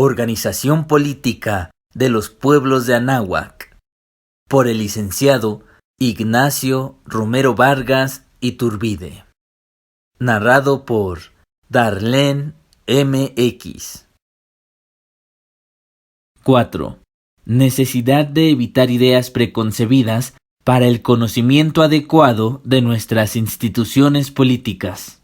Organización Política de los Pueblos de Anáhuac, por el licenciado Ignacio Romero Vargas Iturbide. Narrado por Darlene MX. 4. Necesidad de evitar ideas preconcebidas para el conocimiento adecuado de nuestras instituciones políticas.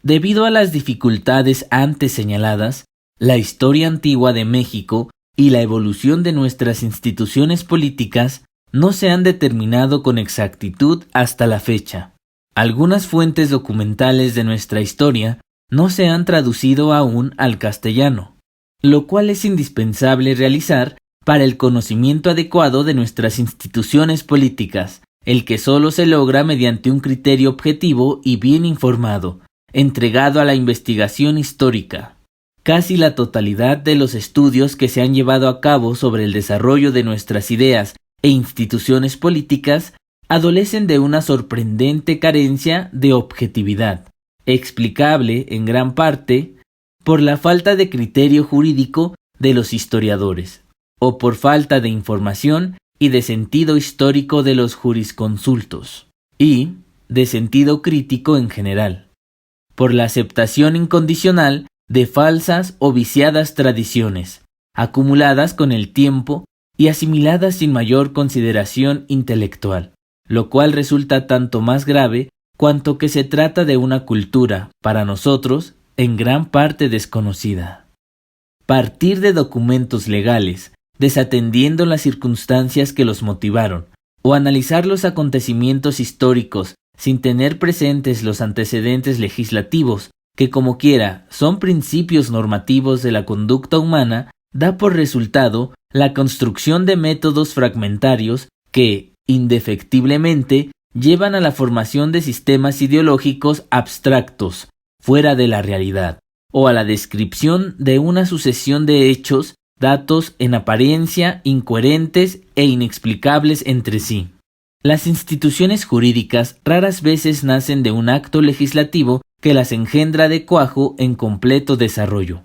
Debido a las dificultades antes señaladas, la historia antigua de México y la evolución de nuestras instituciones políticas no se han determinado con exactitud hasta la fecha. Algunas fuentes documentales de nuestra historia no se han traducido aún al castellano, lo cual es indispensable realizar para el conocimiento adecuado de nuestras instituciones políticas, el que solo se logra mediante un criterio objetivo y bien informado, entregado a la investigación histórica. Casi la totalidad de los estudios que se han llevado a cabo sobre el desarrollo de nuestras ideas e instituciones políticas adolecen de una sorprendente carencia de objetividad, explicable en gran parte por la falta de criterio jurídico de los historiadores, o por falta de información y de sentido histórico de los jurisconsultos, y de sentido crítico en general, por la aceptación incondicional de falsas o viciadas tradiciones, acumuladas con el tiempo y asimiladas sin mayor consideración intelectual, lo cual resulta tanto más grave cuanto que se trata de una cultura, para nosotros, en gran parte desconocida. Partir de documentos legales, desatendiendo las circunstancias que los motivaron, o analizar los acontecimientos históricos sin tener presentes los antecedentes legislativos, que como quiera son principios normativos de la conducta humana, da por resultado la construcción de métodos fragmentarios que, indefectiblemente, llevan a la formación de sistemas ideológicos abstractos, fuera de la realidad, o a la descripción de una sucesión de hechos, datos en apariencia incoherentes e inexplicables entre sí. Las instituciones jurídicas raras veces nacen de un acto legislativo que las engendra de cuajo en completo desarrollo.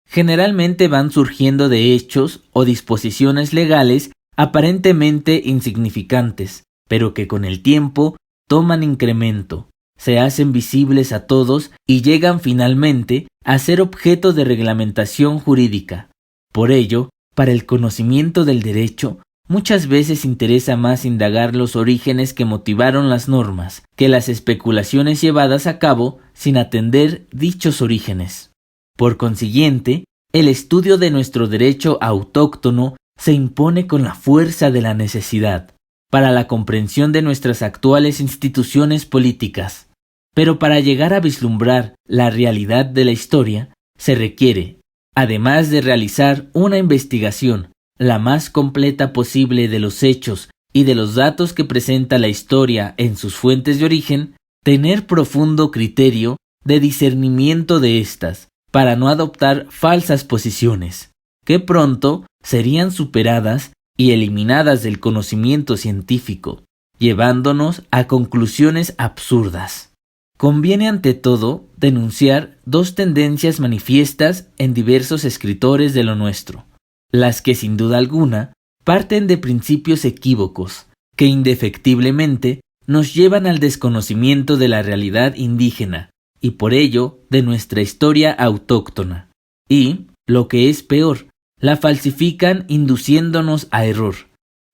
Generalmente van surgiendo de hechos o disposiciones legales aparentemente insignificantes, pero que con el tiempo toman incremento, se hacen visibles a todos y llegan finalmente a ser objeto de reglamentación jurídica. Por ello, para el conocimiento del derecho, muchas veces interesa más indagar los orígenes que motivaron las normas que las especulaciones llevadas a cabo sin atender dichos orígenes. Por consiguiente, el estudio de nuestro derecho autóctono se impone con la fuerza de la necesidad para la comprensión de nuestras actuales instituciones políticas. Pero para llegar a vislumbrar la realidad de la historia, se requiere, además de realizar una investigación la más completa posible de los hechos y de los datos que presenta la historia en sus fuentes de origen, tener profundo criterio de discernimiento de estas, para no adoptar falsas posiciones, que pronto serían superadas y eliminadas del conocimiento científico, llevándonos a conclusiones absurdas. Conviene ante todo denunciar dos tendencias manifiestas en diversos escritores de lo nuestro, las que sin duda alguna parten de principios equívocos que indefectiblemente nos llevan al desconocimiento de la realidad indígena y por ello de nuestra historia autóctona, y, lo que es peor, la falsifican induciéndonos a error.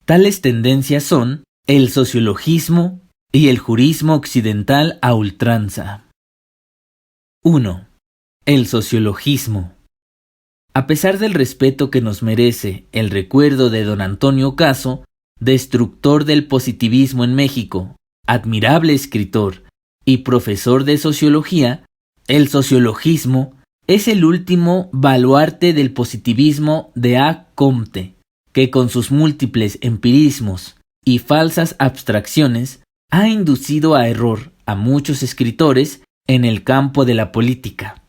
Tales tendencias son el sociologismo y el jurismo occidental a ultranza. 1. El sociologismo. A pesar del respeto que nos merece el recuerdo de don Antonio Caso, destructor del positivismo en México, admirable escritor y profesor de sociología, el sociologismo es el último baluarte del positivismo de A. Comte, que con sus múltiples empirismos y falsas abstracciones ha inducido a error a muchos escritores en el campo de la política.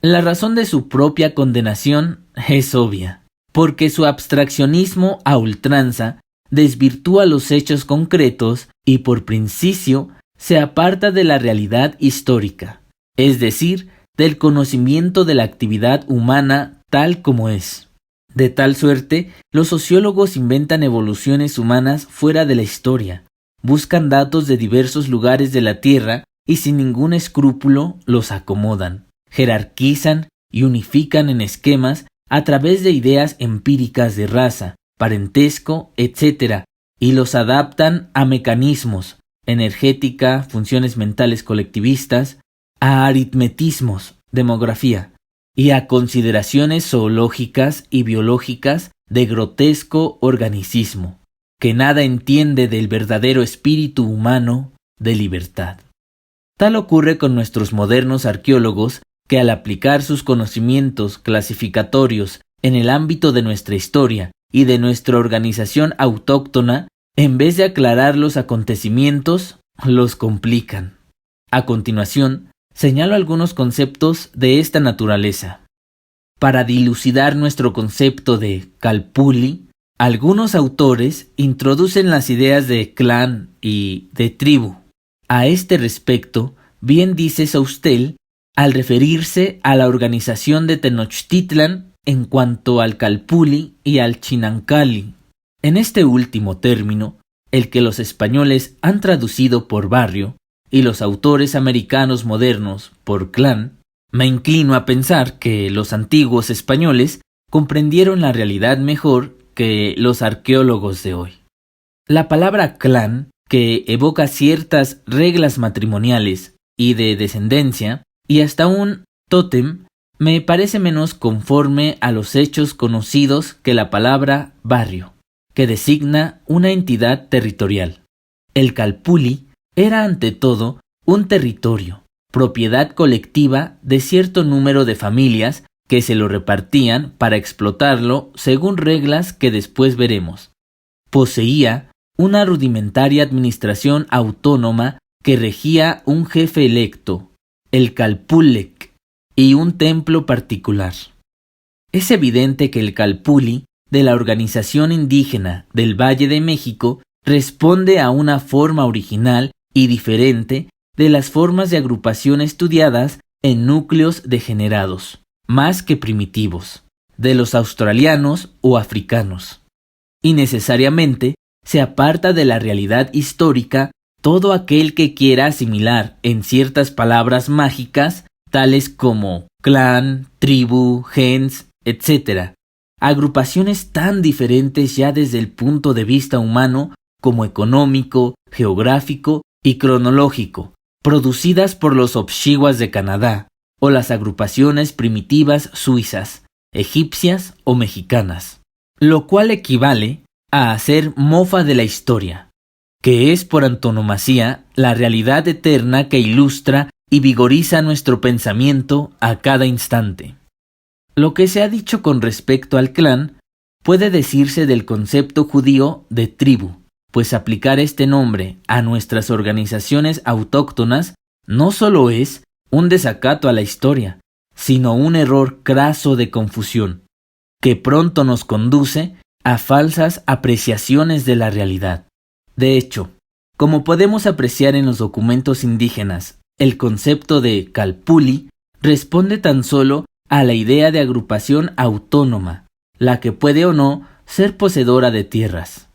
La razón de su propia condenación es obvia, porque su abstraccionismo a ultranza desvirtúa los hechos concretos y por principio se aparta de la realidad histórica, es decir, del conocimiento de la actividad humana tal como es. De tal suerte, los sociólogos inventan evoluciones humanas fuera de la historia, buscan datos de diversos lugares de la Tierra y sin ningún escrúpulo los acomodan, jerarquizan y unifican en esquemas a través de ideas empíricas de raza, parentesco, etc., y los adaptan a mecanismos, energética, funciones mentales colectivistas, a aritmetismos, demografía, y a consideraciones zoológicas y biológicas de grotesco organicismo, que nada entiende del verdadero espíritu humano de libertad. Tal ocurre con nuestros modernos arqueólogos que al aplicar sus conocimientos clasificatorios en el ámbito de nuestra historia y de nuestra organización autóctona, en vez de aclarar los acontecimientos, los complican. A continuación, señalo algunos conceptos de esta naturaleza. Para dilucidar nuestro concepto de calpulli, algunos autores introducen las ideas de clan y de tribu. A este respecto, bien dice Soustel al referirse a la organización de Tenochtitlan en cuanto al calpulli y al chinancali. En este último término, el que los españoles han traducido por barrio y los autores americanos modernos por clan, me inclino a pensar que los antiguos españoles comprendieron la realidad mejor que los arqueólogos de hoy. La palabra clan, que evoca ciertas reglas matrimoniales y de descendencia, y hasta un tótem, me parece menos conforme a los hechos conocidos que la palabra barrio, que designa una entidad territorial. El calpulli era ante todo un territorio, propiedad colectiva de cierto número de familias que se lo repartían para explotarlo según reglas que después veremos. Poseía una rudimentaria administración autónoma que regía un jefe electo, el calpulec, y un templo particular. Es evidente que el calpulli de la organización indígena del Valle de México responde a una forma original y diferente de las formas de agrupación estudiadas en núcleos degenerados, más que primitivos, de los australianos o africanos. Y necesariamente se aparta de la realidad histórica todo aquel que quiera asimilar en ciertas palabras mágicas, tales como clan, tribu, gens, etc., agrupaciones tan diferentes ya desde el punto de vista humano como económico, geográfico y cronológico, producidas por los Obshiwas de Canadá, o las agrupaciones primitivas suizas, egipcias o mexicanas, lo cual equivale a hacer mofa de la historia, que es por antonomasia la realidad eterna que ilustra y vigoriza nuestro pensamiento a cada instante. Lo que se ha dicho con respecto al clan puede decirse del concepto judío de tribu, pues aplicar este nombre a nuestras organizaciones autóctonas no solo es un desacato a la historia, sino un error craso de confusión, que pronto nos conduce a falsas apreciaciones de la realidad. De hecho, como podemos apreciar en los documentos indígenas, el concepto de calpulli responde tan solo a la idea de agrupación autónoma, la que puede o no ser poseedora de tierras.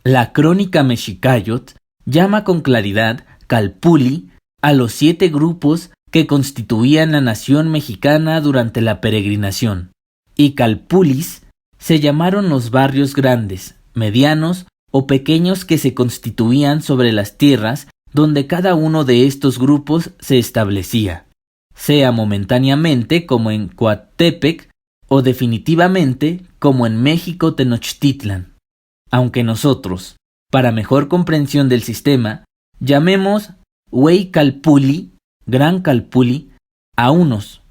La crónica Mexicayot llama con claridad calpulli a los 7 grupos que constituían la nación mexicana durante la peregrinación, y calpulis se llamaron los barrios grandes, medianos o pequeños que se constituían sobre las tierras donde cada uno de estos grupos se establecía, sea momentáneamente como en Coatepec o definitivamente como en México Tenochtitlan, aunque nosotros, para mejor comprensión del sistema, llamemos Huey Calpulli, Gran Calpulli, a unos,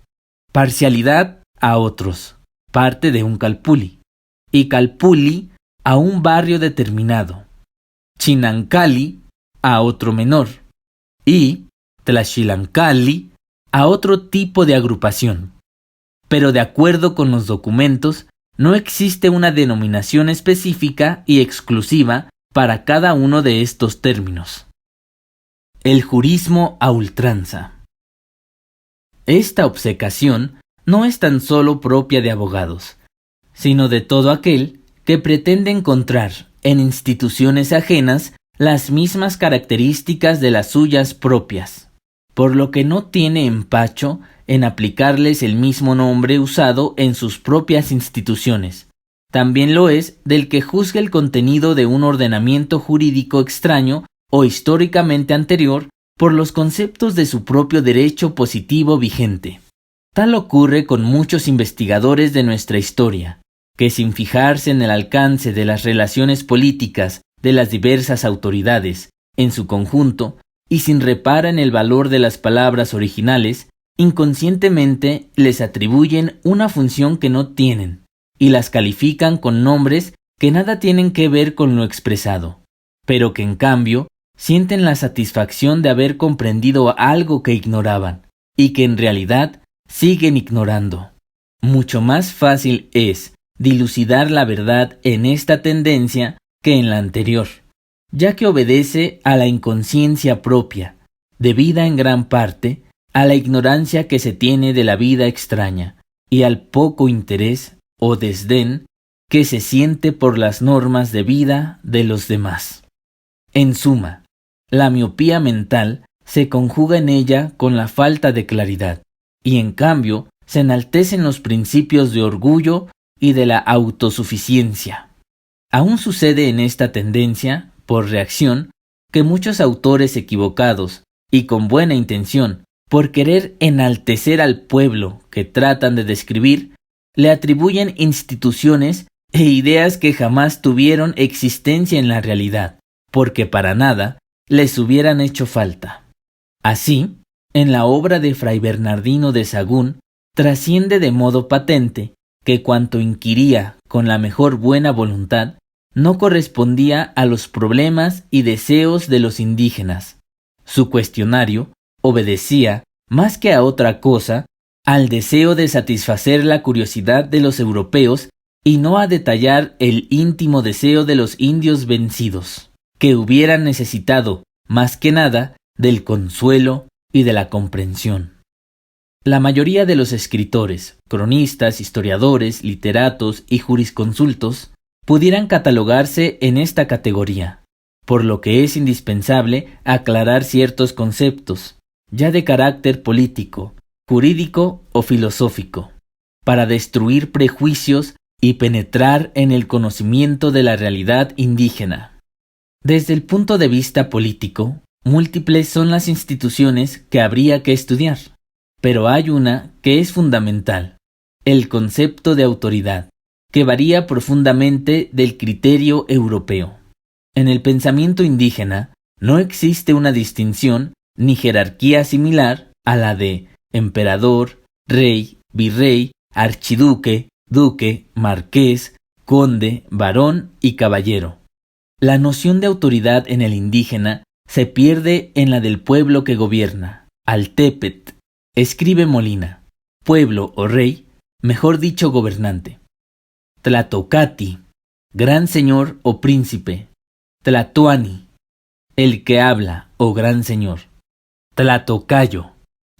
parcialidad a otros, parte de un calpulli, y calpulli a un barrio determinado, chinancali a otro menor, y tlaxilancali a otro tipo de agrupación. Pero de acuerdo con los documentos, no existe una denominación específica y exclusiva para cada uno de estos términos. El jurismo a ultranza. Esta obcecación no es tan solo propia de abogados, sino de todo aquel que pretende encontrar en instituciones ajenas las mismas características de las suyas propias, por lo que no tiene empacho en aplicarles el mismo nombre usado en sus propias instituciones. También lo es del que juzga el contenido de un ordenamiento jurídico extraño o históricamente anterior por los conceptos de su propio derecho positivo vigente. Tal ocurre con muchos investigadores de nuestra historia, que sin fijarse en el alcance de las relaciones políticas de las diversas autoridades en su conjunto y sin reparar en el valor de las palabras originales, inconscientemente les atribuyen una función que no tienen y las califican con nombres que nada tienen que ver con lo expresado, pero que en cambio sienten la satisfacción de haber comprendido algo que ignoraban y que en realidad siguen ignorando. Mucho más fácil es dilucidar la verdad en esta tendencia que en la anterior, ya que obedece a la inconsciencia propia, debida en gran parte a la ignorancia que se tiene de la vida extraña y al poco interés o desdén que se siente por las normas de vida de los demás. En suma, la miopía mental se conjuga en ella con la falta de claridad, y en cambio se enaltecen los principios de orgullo y de la autosuficiencia. Aún sucede en esta tendencia, por reacción, que muchos autores equivocados y con buena intención, por querer enaltecer al pueblo que tratan de describir, le atribuyen instituciones e ideas que jamás tuvieron existencia en la realidad, porque para nada les hubieran hecho falta. Así, en la obra de Fray Bernardino de Sahagún, trasciende de modo patente que cuanto inquiría con la mejor buena voluntad no correspondía a los problemas y deseos de los indígenas. Su cuestionario obedecía, más que a otra cosa, al deseo de satisfacer la curiosidad de los europeos y no a detallar el íntimo deseo de los indios vencidos, que hubieran necesitado, más que nada, del consuelo y de la comprensión. La mayoría de los escritores, cronistas, historiadores, literatos y jurisconsultos pudieran catalogarse en esta categoría, por lo que es indispensable aclarar ciertos conceptos, ya de carácter político, jurídico o filosófico, para destruir prejuicios y penetrar en el conocimiento de la realidad indígena. Desde el punto de vista político, múltiples son las instituciones que habría que estudiar, pero hay una que es fundamental, el concepto de autoridad, que varía profundamente del criterio europeo. En el pensamiento indígena no existe una distinción ni jerarquía similar a la de emperador, rey, virrey, archiduque, duque, marqués, conde, barón y caballero. La noción de autoridad en el indígena se pierde en la del pueblo que gobierna. Altepet, escribe Molina, pueblo o rey, mejor dicho gobernante. Tlatocati, gran señor o príncipe. Tlatoani, el que habla o gran señor. Tlatocayo,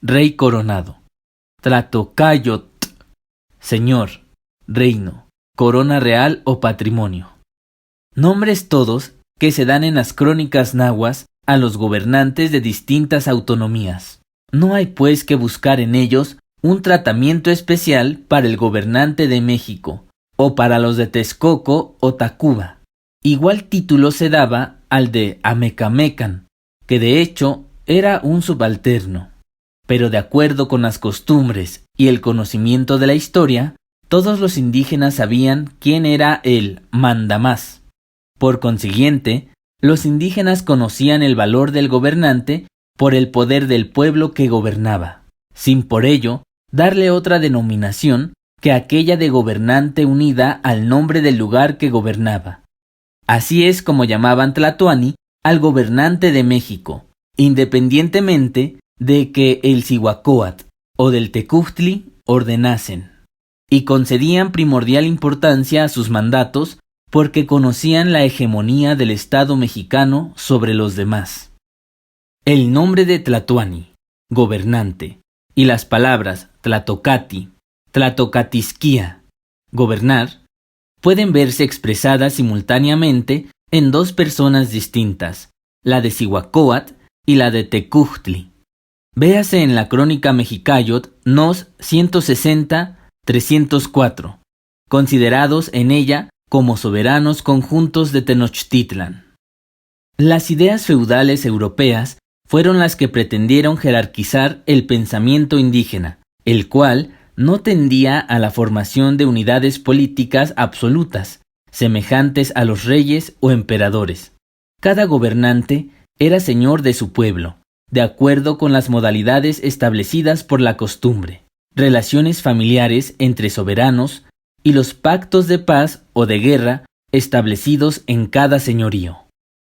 rey coronado. Tlatocayot, señor, reino, corona real o patrimonio. Nombres todos que se dan en las crónicas nahuas a los gobernantes de distintas autonomías. No hay pues que buscar en ellos un tratamiento especial para el gobernante de México o para los de Texcoco o Tacuba. Igual título se daba al de Amecamecan, que de hecho era un subalterno. Pero de acuerdo con las costumbres y el conocimiento de la historia, todos los indígenas sabían quién era el mandamás. Por consiguiente, los indígenas conocían el valor del gobernante por el poder del pueblo que gobernaba, sin por ello darle otra denominación que aquella de gobernante unida al nombre del lugar que gobernaba. Así es como llamaban Tlatoani al gobernante de México, independientemente de que el Cihuacóatl o del Tecúchtli ordenasen, y concedían primordial importancia a sus mandatos porque conocían la hegemonía del Estado mexicano sobre los demás. El nombre de Tlatoani, gobernante, y las palabras tlatocati, tlatocatisquía, gobernar, pueden verse expresadas simultáneamente en dos personas distintas, la de Cihuacóatl y la de Tecújtli. Véase en la Crónica Mexicayot Nos 160-304, considerados en ella como soberanos conjuntos de Tenochtitlan. Las ideas feudales europeas fueron las que pretendieron jerarquizar el pensamiento indígena, el cual no tendía a la formación de unidades políticas absolutas, semejantes a los reyes o emperadores. Cada gobernante era señor de su pueblo, de acuerdo con las modalidades establecidas por la costumbre, relaciones familiares entre soberanos y los pactos de paz o de guerra establecidos en cada señorío.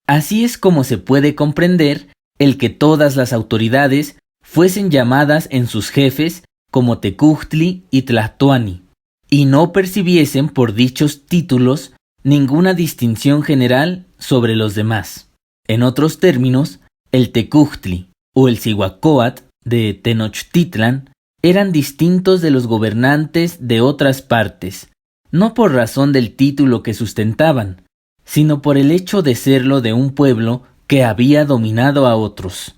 Así es como se puede comprender el que todas las autoridades fuesen llamadas en sus jefes como Tecújtli y Tlatoani, y no percibiesen por dichos títulos ninguna distinción general sobre los demás. En otros términos, el Tecújtli o el Cihuacóatl de Tenochtitlan eran distintos de los gobernantes de otras partes, no por razón del título que sustentaban, sino por el hecho de serlo de un pueblo que había dominado a otros.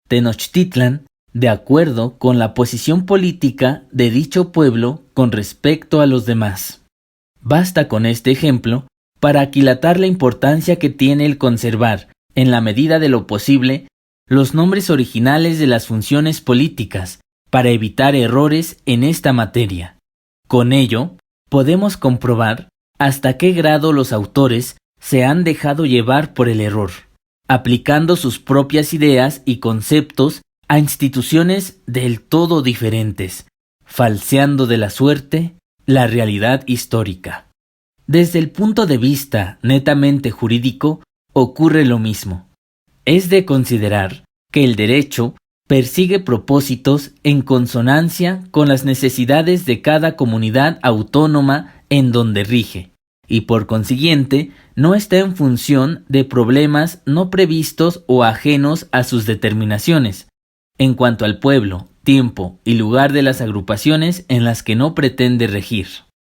Tenochtitlan, de acuerdo con la posición política de dicho pueblo con respecto a los demás. Basta con este ejemplo para aquilatar la importancia que tiene el conservar, en la medida de lo posible, los nombres originales de las funciones políticas para evitar errores en esta materia. Con ello, podemos comprobar hasta qué grado los autores se han dejado llevar por el error, aplicando sus propias ideas y conceptos a instituciones del todo diferentes, falseando de la suerte la realidad histórica. Desde el punto de vista netamente jurídico, ocurre lo mismo. Es de considerar que el derecho persigue propósitos en consonancia con las necesidades de cada comunidad autónoma en donde rige, y por consiguiente no está en función de problemas no previstos o ajenos a sus determinaciones, en cuanto al pueblo, tiempo y lugar de las agrupaciones en las que no pretende regir.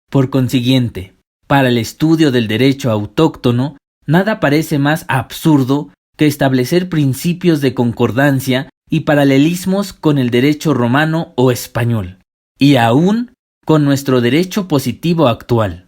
Por consiguiente, para el estudio del derecho autóctono, nada parece más absurdo que establecer principios de concordancia y paralelismos con el derecho romano o español, y aún con nuestro derecho positivo actual.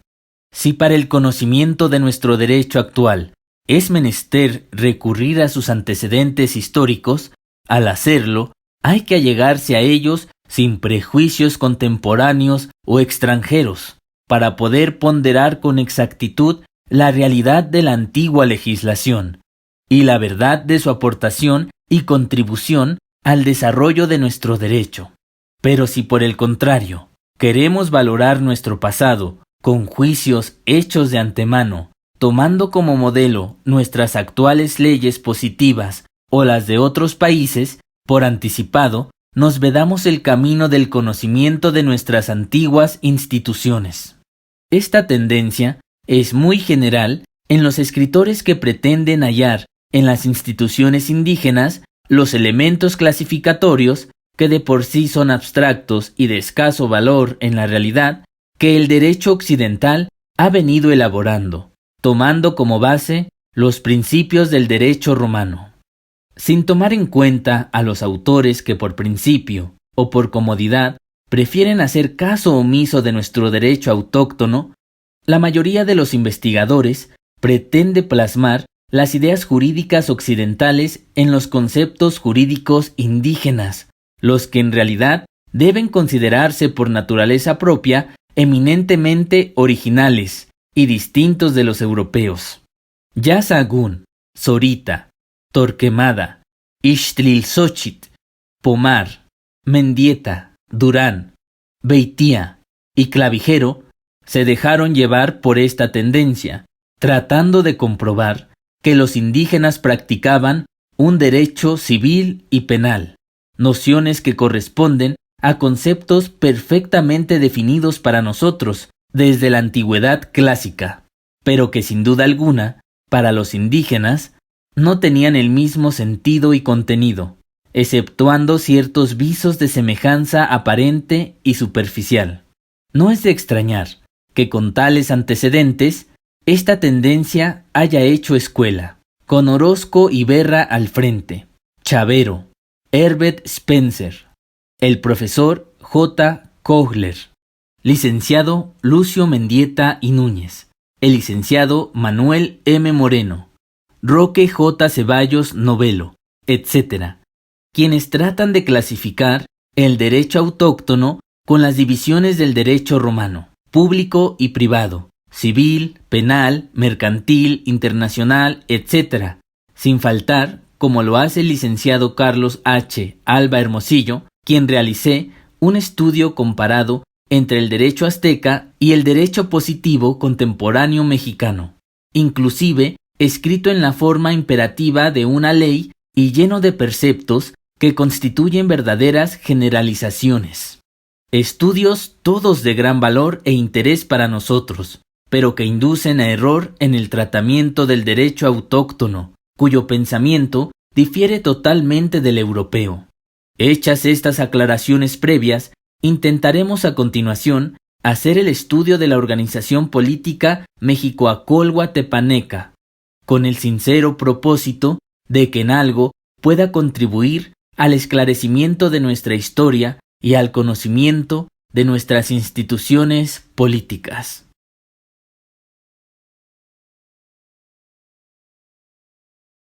Si para el conocimiento de nuestro derecho actual es menester recurrir a sus antecedentes históricos, al hacerlo, hay que allegarse a ellos sin prejuicios contemporáneos o extranjeros, para poder ponderar con exactitud la realidad de la antigua legislación y la verdad de su aportación y contribución al desarrollo de nuestro derecho. Pero si por el contrario queremos valorar nuestro pasado con juicios hechos de antemano, tomando como modelo nuestras actuales leyes positivas o las de otros países, por anticipado, nos vedamos el camino del conocimiento de nuestras antiguas instituciones. Esta tendencia es muy general en los escritores que pretenden hallar en las instituciones indígenas los elementos clasificatorios que de por sí son abstractos y de escaso valor en la realidad que el derecho occidental ha venido elaborando, tomando como base los principios del derecho romano. Sin tomar en cuenta a los autores que por principio o por comodidad prefieren hacer caso omiso de nuestro derecho autóctono, la mayoría de los investigadores pretende plasmar las ideas jurídicas occidentales en los conceptos jurídicos indígenas, los que en realidad deben considerarse por naturaleza propia eminentemente originales y distintos de los europeos. Ya Sahagún, Zorita, Torquemada, Ixtlilxóchitl, Pomar, Mendieta, Durán, Beitía y Clavijero se dejaron llevar por esta tendencia, tratando de comprobar que los indígenas practicaban un derecho civil y penal, nociones que corresponden a conceptos perfectamente definidos para nosotros desde la antigüedad clásica, pero que sin duda alguna, para los indígenas, no tenían el mismo sentido y contenido, exceptuando ciertos visos de semejanza aparente y superficial. No es de extrañar que con tales antecedentes, esta tendencia haya hecho escuela, con Orozco y Berra al frente, Chavero, Herbert Spencer, el profesor J. Kohler, licenciado Lucio Mendieta y Núñez, el licenciado Manuel M. Moreno, Roque J. Ceballos Novelo, etc., quienes tratan de clasificar el derecho autóctono con las divisiones del derecho romano, público y privado, civil, penal, mercantil, internacional, etc., sin faltar, como lo hace el licenciado Carlos H. Alba Hermosillo, quien realicé un estudio comparado entre el derecho azteca y el derecho positivo contemporáneo mexicano, inclusive escrito en la forma imperativa de una ley y lleno de preceptos que constituyen verdaderas generalizaciones. Estudios todos de gran valor e interés para nosotros, pero que inducen a error en el tratamiento del derecho autóctono, cuyo pensamiento difiere totalmente del europeo. Hechas estas aclaraciones previas, intentaremos a continuación hacer el estudio de la organización política Mexicoacolwa-Tepaneca, con el sincero propósito de que en algo pueda contribuir al esclarecimiento de nuestra historia y al conocimiento de nuestras instituciones políticas.